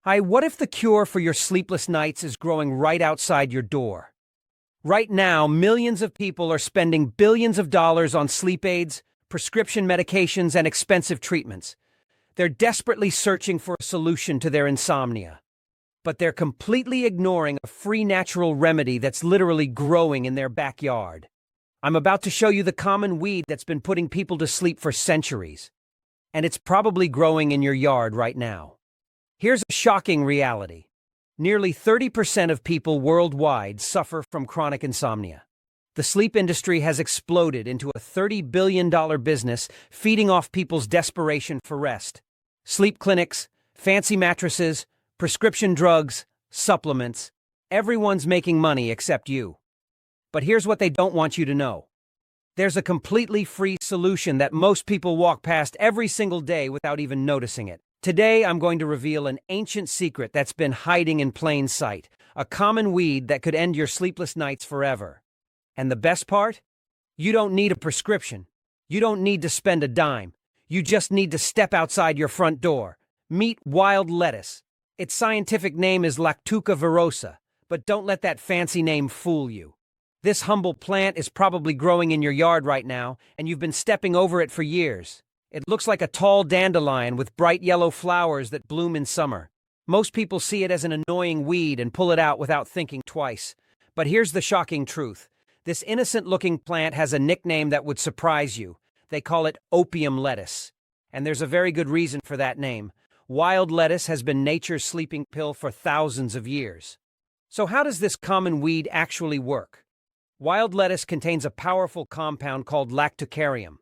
Hi, what if the cure for your sleepless nights is growing right outside your door? Right now, millions of people are spending billions of dollars on sleep aids, prescription medications, and expensive treatments. They're desperately searching for a solution to their insomnia. But they're completely ignoring a free natural remedy that's literally growing in their backyard. I'm about to show you the common weed that's been putting people to sleep for centuries. And it's probably growing in your yard right now. Here's a shocking reality. Nearly 30% of people worldwide suffer from chronic insomnia. The sleep industry has exploded into a $30 billion business feeding off people's desperation for rest. Sleep clinics, fancy mattresses, prescription drugs, supplements. Everyone's making money except you. But here's what they don't want you to know. There's a completely free solution that most people walk past every single day without even noticing it. Today, I'm going to reveal an ancient secret that's been hiding in plain sight, a common weed that could end your sleepless nights forever. And the best part? You don't need a prescription. You don't need to spend a dime. You just need to step outside your front door. Meet wild lettuce. Its scientific name is Lactuca virosa, but don't let that fancy name fool you. This humble plant is probably growing in your yard right now, and you've been stepping over it for years. It looks like a tall dandelion with bright yellow flowers that bloom in summer. Most people see it as an annoying weed and pull it out without thinking twice. But here's the shocking truth. This innocent-looking plant has a nickname that would surprise you. They call it opium lettuce. And there's a very good reason for that name. Wild lettuce has been nature's sleeping pill for thousands of years. So how does this common weed actually work? Wild lettuce contains a powerful compound called Lactucarium.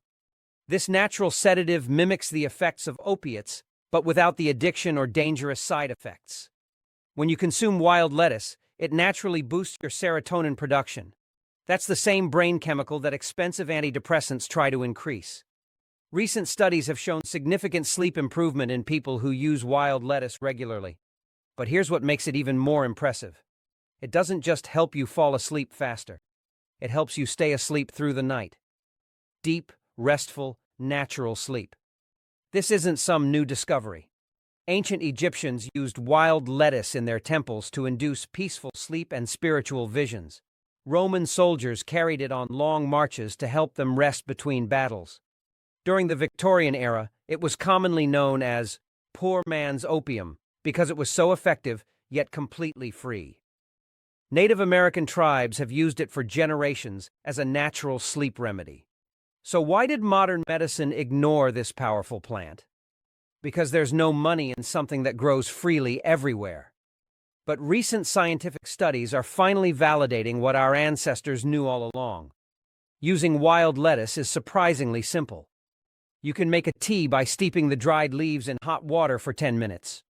This natural sedative mimics the effects of opiates, but without the addiction or dangerous side effects. When you consume wild lettuce, it naturally boosts your serotonin production. That's the same brain chemical that expensive antidepressants try to increase. Recent studies have shown significant sleep improvement in people who use wild lettuce regularly. But here's what makes it even more impressive. It doesn't just help you fall asleep faster. It helps you stay asleep through the night. Deep, restful, natural sleep. This isn't some new discovery. Ancient Egyptians used wild lettuce in their temples to induce peaceful sleep and spiritual visions. Roman soldiers carried it on long marches to help them rest between battles. During the Victorian era, it was commonly known as poor man's opium because it was so effective yet completely free. Native American tribes have used it for generations as a natural sleep remedy. So why did modern medicine ignore this powerful plant? Because there's no money in something that grows freely everywhere. But recent scientific studies are finally validating what our ancestors knew all along. Using wild lettuce is surprisingly simple. You can make a tea by steeping the dried leaves in hot water for 10 minutes.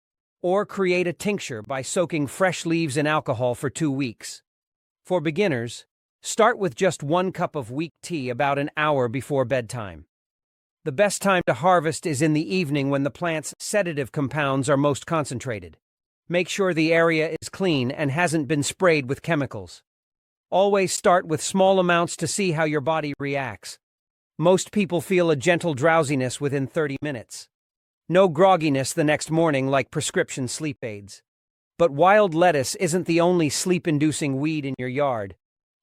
Or create a tincture by soaking fresh leaves in alcohol for 2 weeks. For beginners, start with just 1 cup of weak tea about an hour before bedtime. The best time to harvest is in the evening when the plant's sedative compounds are most concentrated. Make sure the area is clean and hasn't been sprayed with chemicals. Always start with small amounts to see how your body reacts. Most people feel a gentle drowsiness within 30 minutes. No grogginess the next morning like prescription sleep aids. But wild lettuce isn't the only sleep-inducing weed in your yard.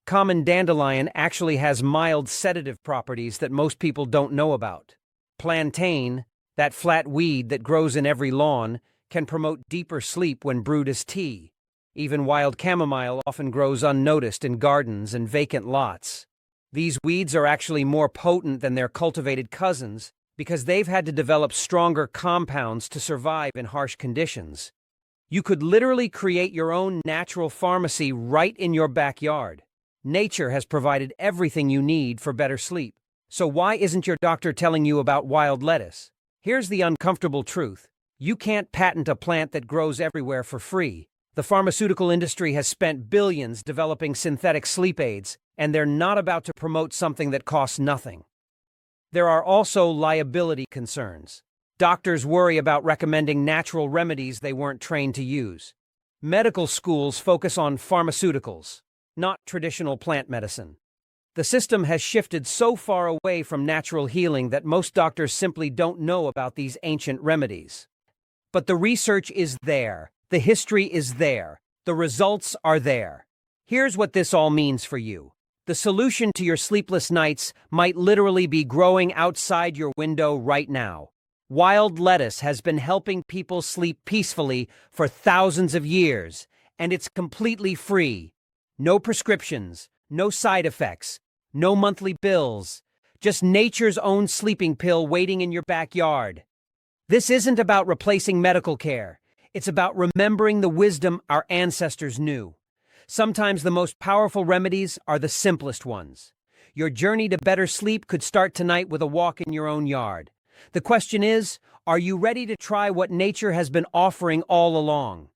Common dandelion actually has mild sedative properties that most people don't know about. Plantain, that flat weed that grows in every lawn, can promote deeper sleep when brewed as tea. Even wild chamomile often grows unnoticed in gardens and vacant lots. These weeds are actually more potent than their cultivated cousins because they've had to develop stronger compounds to survive in harsh conditions. You could literally create your own natural pharmacy right in your backyard. Nature has provided everything you need for better sleep. So why isn't your doctor telling you about wild lettuce? Here's the uncomfortable truth. You can't patent a plant that grows everywhere for free. The pharmaceutical industry has spent billions developing synthetic sleep aids, and they're not about to promote something that costs nothing. There are also liability concerns. Doctors worry about recommending natural remedies they weren't trained to use. Medical schools focus on pharmaceuticals, not traditional plant medicine. The system has shifted so far away from natural healing that most doctors simply don't know about these ancient remedies. But the research is there. The history is there. The results are there. Here's what this all means for you. The solution to your sleepless nights might literally be growing outside your window right now. Wild lettuce has been helping people sleep peacefully for thousands of years, and it's completely free. No prescriptions, no side effects, no monthly bills, just nature's own sleeping pill waiting in your backyard. This isn't about replacing medical care. It's about remembering the wisdom our ancestors knew. Sometimes the most powerful remedies are the simplest ones. Your journey to better sleep could start tonight with a walk in your own yard. The question is, are you ready to try what nature has been offering all along?